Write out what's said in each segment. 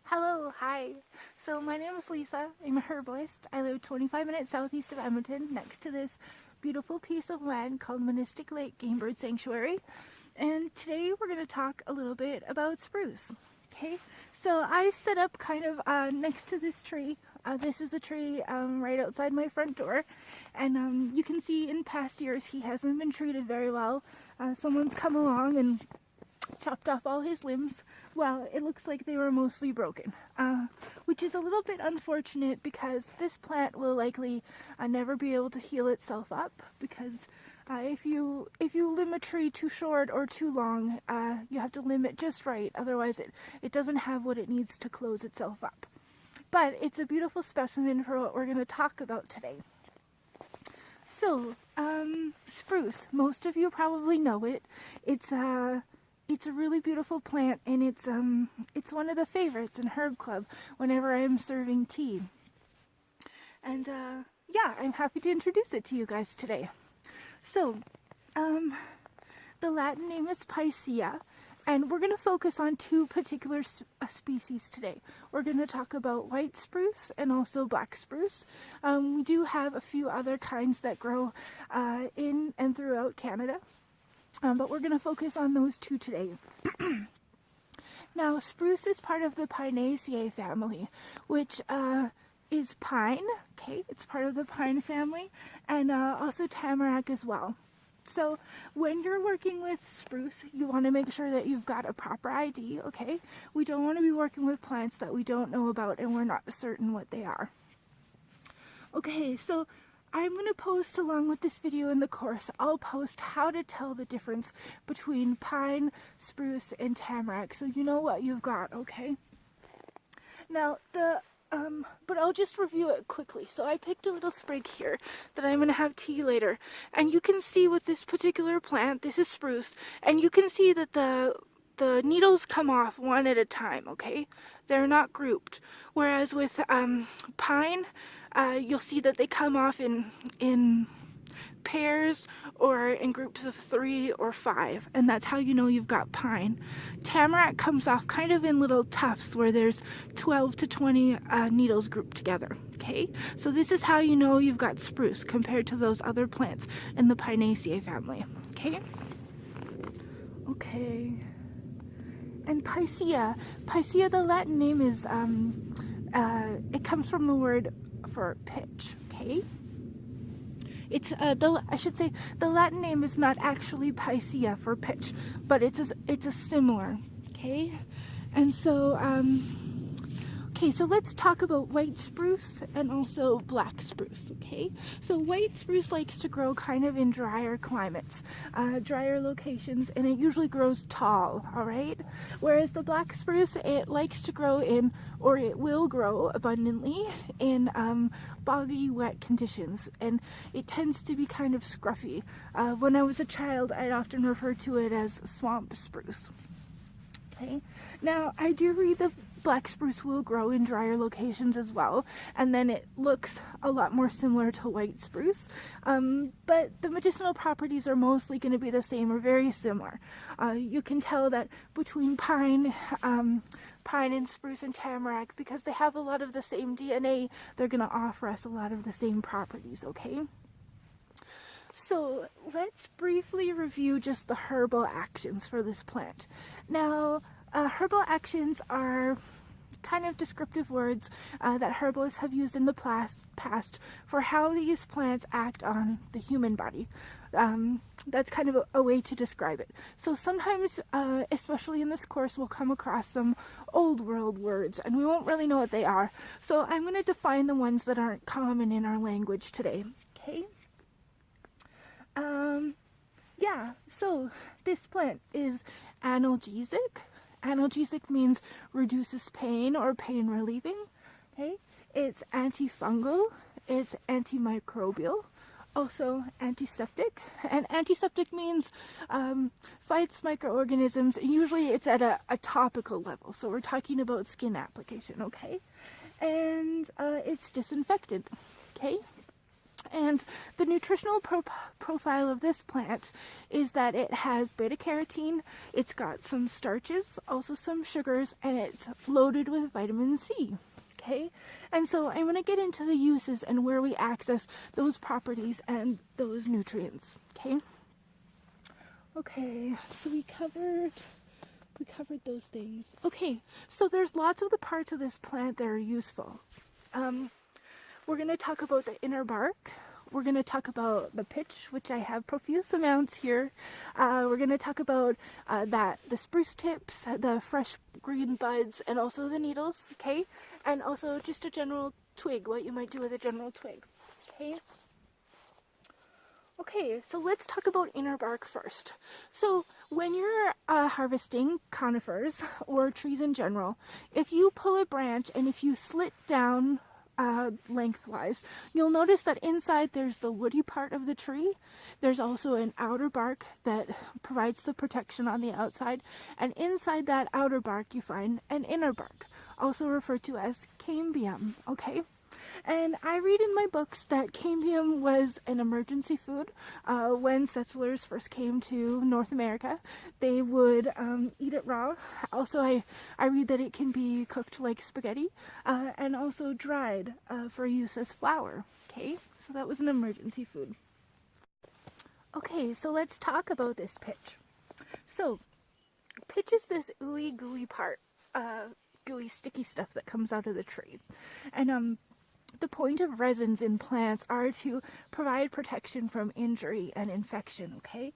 Hello, hi. So my name is Lisa. I'm a herbalist. I live 25 minutes southeast of Edmonton, next to this beautiful piece of land called Manistic Lake Game Bird Sanctuary. And today we're going to talk a little bit about spruce. Okay, so I set up kind of next to this tree. This is a tree right outside my front door, and you can see in past years he hasn't been treated very well. Someone's come along and chopped off all his limbs. Well, it looks like they were mostly broken, which is a little bit unfortunate because this plant will likely never be able to heal itself up, because if you limb a tree too short or too long, you have to limb it just right, otherwise it doesn't have what it needs to close itself up. But it's a beautiful specimen for what we're going to talk about today. So, spruce, most of you probably know it. It's a really beautiful plant, and it's one of the favorites in Herb Club whenever I'm serving tea. And yeah, I'm happy to introduce it to you guys today. So, the Latin name is Picea, and we're going to focus on two particular species today. We're going to talk about white spruce and also black spruce. We do have a few other kinds that grow in and throughout Canada. But we're going to focus on those two today. Now, spruce is part of the Pinaceae family, which is pine. Okay, it's part of the pine family, and also tamarack as well. So when you're working with spruce, you want to make sure that you've got a proper ID, okay? We don't want to be working with plants that we don't know about and we're not certain what they are. Okay, so I'm going to post, along with this video in the course, I'll post how to tell the difference between pine, spruce, and tamarack, so you know what you've got, okay? Now, but I'll just review it quickly. So I picked a little sprig here that I'm going to have tea later, and you can see with this particular plant, this is spruce, and you can see that the needles come off one at a time, okay? They're not grouped. Whereas with pine, you'll see that they come off in pairs or in groups of 3 or 5, and that's how you know you've got pine. Tamarack comes off kind of in little tufts where there's 12 to 20 needles grouped together, okay? So this is how you know you've got spruce compared to those other plants in the Pinaceae family, okay? Okay. And Picea, the Latin name is, it comes from the word for pitch, okay? It's, I should say, the Latin name is not actually Picea for pitch, but it's a similar, okay? And so, okay, so let's talk about white spruce and also black spruce, okay? So white spruce likes to grow kind of in drier climates, drier locations, and it usually grows tall, all right? Whereas the black spruce, it likes to grow in, or it will grow abundantly in boggy, wet conditions, and it tends to be kind of scruffy. When I was a child, I'd often refer to it as swamp spruce. Okay, now I do read the black spruce will grow in drier locations as well, and then it looks a lot more similar to white spruce, but the medicinal properties are mostly going to be the same or very similar. You can tell that between pine and spruce and tamarack, because they have a lot of the same DNA, they're going to offer us a lot of the same properties, okay? So let's briefly review just the herbal actions for this plant. Now, herbal actions are kind of descriptive words that herbalists have used in the past for how these plants act on the human body. That's kind of a way to describe it. So sometimes, especially in this course, we'll come across some old world words and we won't really know what they are. So I'm going to define the ones that aren't common in our language today, okay? Yeah, so this plant is analgesic. Analgesic means reduces pain or pain relieving, okay? It's antifungal, it's antimicrobial, also antiseptic. And antiseptic means fights microorganisms. Usually it's at a topical level, so we're talking about skin application, okay? And it's disinfectant, okay? And the nutritional profile of this plant is that it has beta-carotene, it's got some starches, also some sugars, and it's loaded with vitamin C. Okay, and so I'm going to get into the uses and where we access those properties and those nutrients. Okay, so we covered those things. Okay, so there's lots of the parts of this plant that are useful. We're going to talk about the inner bark. We're going to talk about the pitch, which I have profuse amounts here. We're going to talk about the spruce tips, the fresh green buds, and also the needles, okay? And also just a general twig, what you might do with a general twig, okay? Okay, so let's talk about inner bark first. So when you're harvesting conifers or trees in general, if you pull a branch and if you slit down lengthwise, you'll notice that inside there's the woody part of the tree. There's also an outer bark that provides the protection on the outside, and inside that outer bark you find an inner bark, also referred to as cambium, okay? And I read in my books that cambium was an emergency food. When settlers first came to North America, they would eat it raw. Also, I read that it can be cooked like spaghetti and also dried for use as flour. Okay, so that was an emergency food. Okay, so let's talk about this pitch. So, pitch is this ooey gooey part, gooey sticky stuff that comes out of the tree. And the point of resins in plants are to provide protection from injury and infection, okay?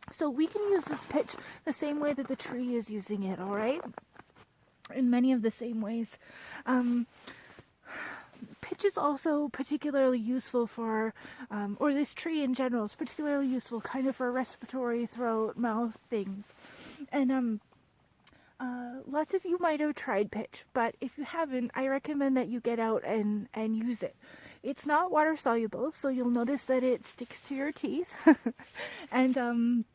So we can use this pitch the same way that the tree is using it, all right? In many of the same ways. Pitch is also particularly useful for, or this tree in general is particularly useful kind of for respiratory, throat, mouth things. And lots of you might have tried pitch, but if you haven't, I recommend that you get out and use it. It's not water soluble, so you'll notice that it sticks to your teeth. And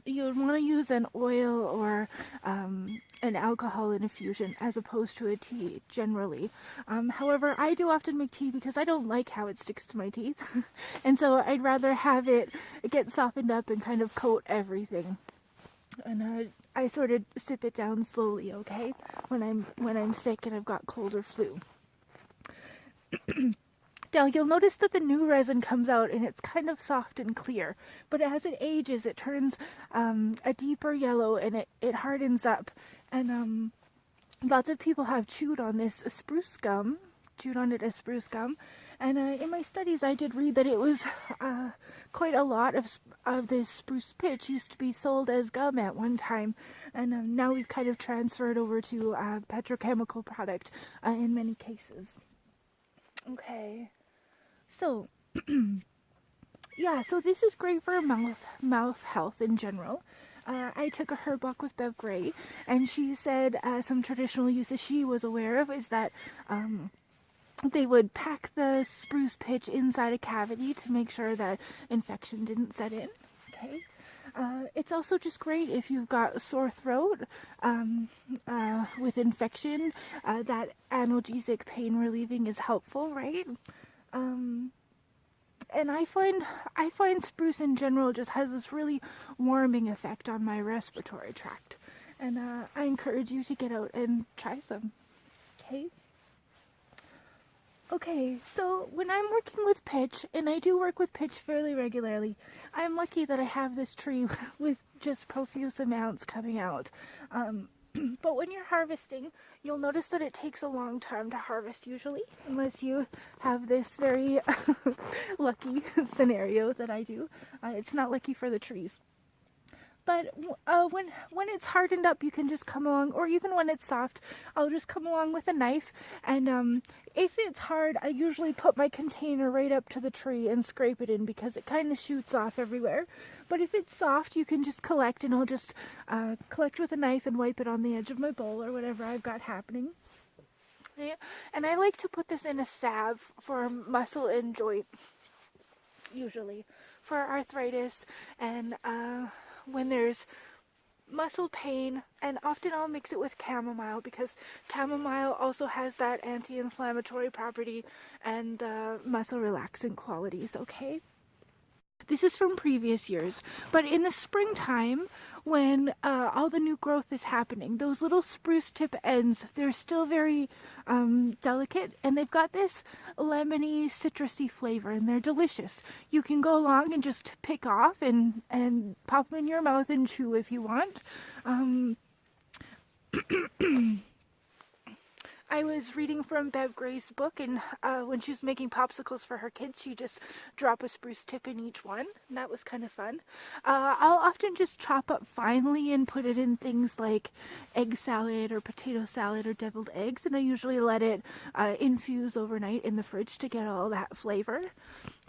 you'll want to use an oil or an alcohol infusion as opposed to a tea generally. However, I do often make tea because I don't like how it sticks to my teeth. And so I'd rather have it get softened up and kind of coat everything. And I sort of sip it down slowly, okay, when I'm sick and I've got cold or flu. Now you'll notice that the new resin comes out and it's kind of soft and clear, but as it ages it turns a deeper yellow and it hardens up. And lots of people have chewed on this spruce gum, chewed on it as spruce gum. And in my studies I did read that it was quite a lot of this spruce pitch used to be sold as gum at one time, and now we've kind of transferred over to petrochemical product in many cases. Okay, so yeah, so this is great for mouth health in general. I took a herb walk with Bev Gray, and she said some traditional uses she was aware of is that they would pack the spruce pitch inside a cavity to make sure that infection didn't set in. Okay. It's also just great if you've got sore throat with infection. That analgesic pain relieving is helpful, right? And I find spruce in general just has this really warming effect on my respiratory tract. And I encourage you to get out and try some. Okay. Okay, so when I'm working with pitch, and I do work with pitch fairly regularly, I'm lucky that I have this tree with just profuse amounts coming out. But when you're harvesting, you'll notice that it takes a long time to harvest usually, unless you have this very lucky scenario that I do. It's not lucky for the trees. But when it's hardened up, you can just come along, or even when it's soft, I'll just come along with a knife. And if it's hard, I usually put my container right up to the tree and scrape it in because it kind of shoots off everywhere. But if it's soft, you can just collect, and I'll just collect with a knife and wipe it on the edge of my bowl or whatever I've got happening. Yeah. And I like to put this in a salve for muscle and joint, usually, for arthritis and when there's muscle pain, and often I'll mix it with chamomile because chamomile also has that anti-inflammatory property and muscle relaxant qualities, okay? This is from previous years, but in the springtime, when all the new growth is happening, those little spruce tip ends, they're still very delicate, and they've got this lemony, citrusy flavor, and they're delicious. You can go along and just pick off and pop them in your mouth and chew if you want. I was reading from Bev Gray's book, and when she was making popsicles for her kids, she just dropped a spruce tip in each one, and that was kind of fun. I'll often just chop up finely and put it in things like egg salad or potato salad or deviled eggs, and I usually let it infuse overnight in the fridge to get all that flavor.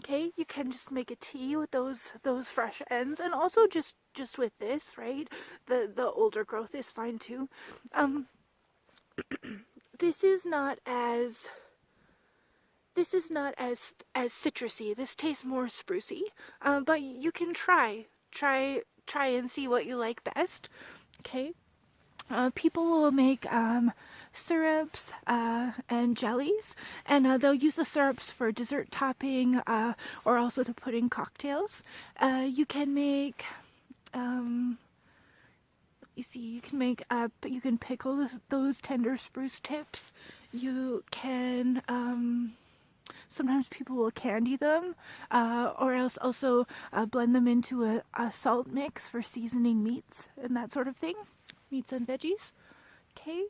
Okay, you can just make a tea with those fresh ends, and also just with this, right? The older growth is fine too. This is not as citrusy. This tastes more sprucey, but you can try and see what you like best. Okay, people will make syrups and jellies, and they'll use the syrups for dessert topping or also to put in cocktails. You can make you can pickle those tender spruce tips. You can sometimes people will candy them, or else also blend them into a salt mix for seasoning meats and that sort of thing, meats and veggies. Okay.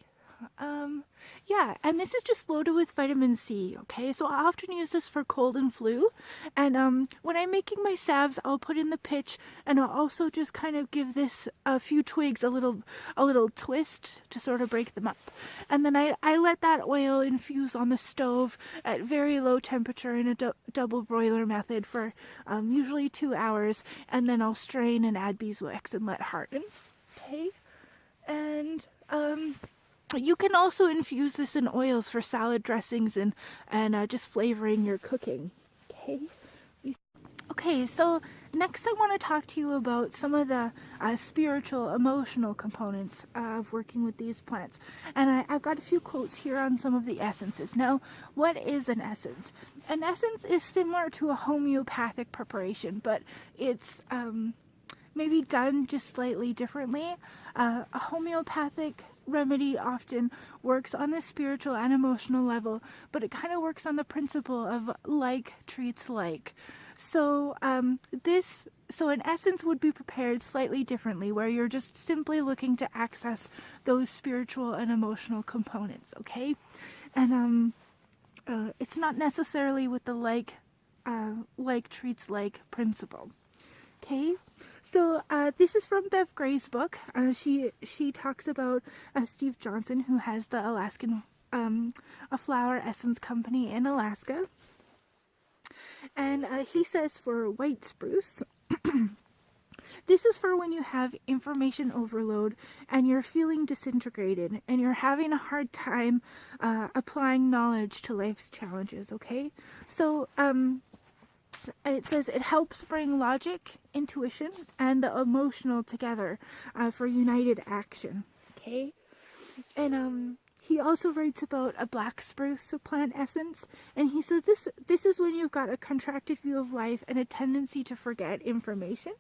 Yeah, and this is just loaded with vitamin C, okay? So I often use this for cold and flu, and when I'm making my salves, I'll put in the pitch, and I'll also just kind of give this a few twigs a little twist to sort of break them up. And then I let that oil infuse on the stove at very low temperature in a double broiler method for usually 2 hours, and then I'll strain and add beeswax and let harden, okay? And you can also infuse this in oils for salad dressings and just flavoring your cooking. Okay, so next I want to talk to you about some of the spiritual, emotional components of working with these plants. And I've got a few quotes here on some of the essences. Now, what is an essence? An essence is similar to a homeopathic preparation, but it's maybe done just slightly differently. A homeopathic remedy often works on the spiritual and emotional level, but it kind of works on the principle of like treats like. So an essence would be prepared slightly differently, where you're just simply looking to access those spiritual and emotional components, okay? And it's not necessarily with the like treats like principle, okay? So this is from Bev Gray's book. She talks about Steve Johnson, who has the Alaskan a flower essence company in Alaska, and he says for white spruce, this is for when you have information overload and you're feeling disintegrated and you're having a hard time applying knowledge to life's challenges. Okay, so it says it helps bring logic, intuition, and the emotional together for united action. Okay, and he also writes about a black spruce plant essence, and he says this is when you've got a contracted view of life and a tendency to forget information.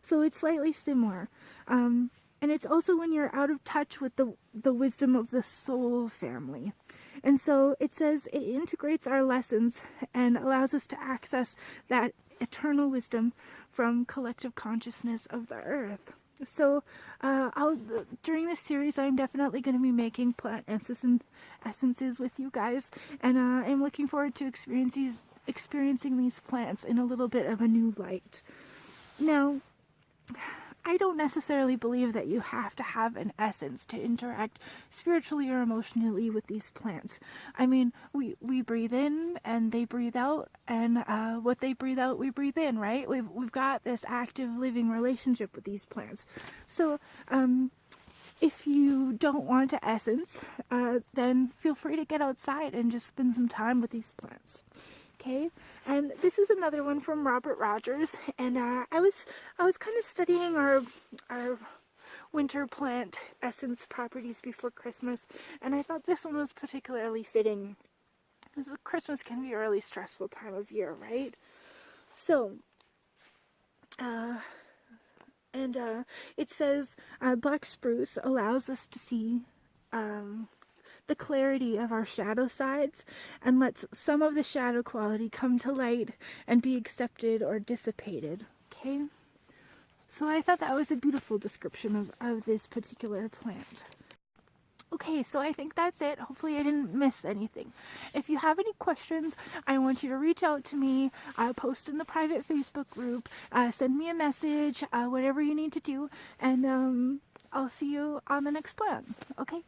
So it's slightly similar, and it's also when you're out of touch with the wisdom of the soul family. And so it says it integrates our lessons and allows us to access that eternal wisdom from collective consciousness of the earth. So during this series, I'm definitely going to be making plant essences with you guys, and I'm looking forward to experiencing these plants in a little bit of a new light. Now, I don't necessarily believe that you have to have an essence to interact spiritually or emotionally with these plants. I mean, we breathe in and they breathe out, and what they breathe out, we breathe in, right? We've got this active living relationship with these plants. So if you don't want to essence, then feel free to get outside and just spend some time with these plants. Okay, and this is another one from Robert Rogers, and I was kind of studying our winter plant essence properties before Christmas, and I thought this one was particularly fitting because Christmas can be a really stressful time of year, right? So, it says black spruce allows us to see the clarity of our shadow sides and lets some of the shadow quality come to light and be accepted or dissipated. Okay? So I thought that was a beautiful description of this particular plant. Okay, so I think that's it. Hopefully I didn't miss anything. If you have any questions, I want you to reach out to me, post in the private Facebook group, send me a message, whatever you need to do, and I'll see you on the next plan. Okay?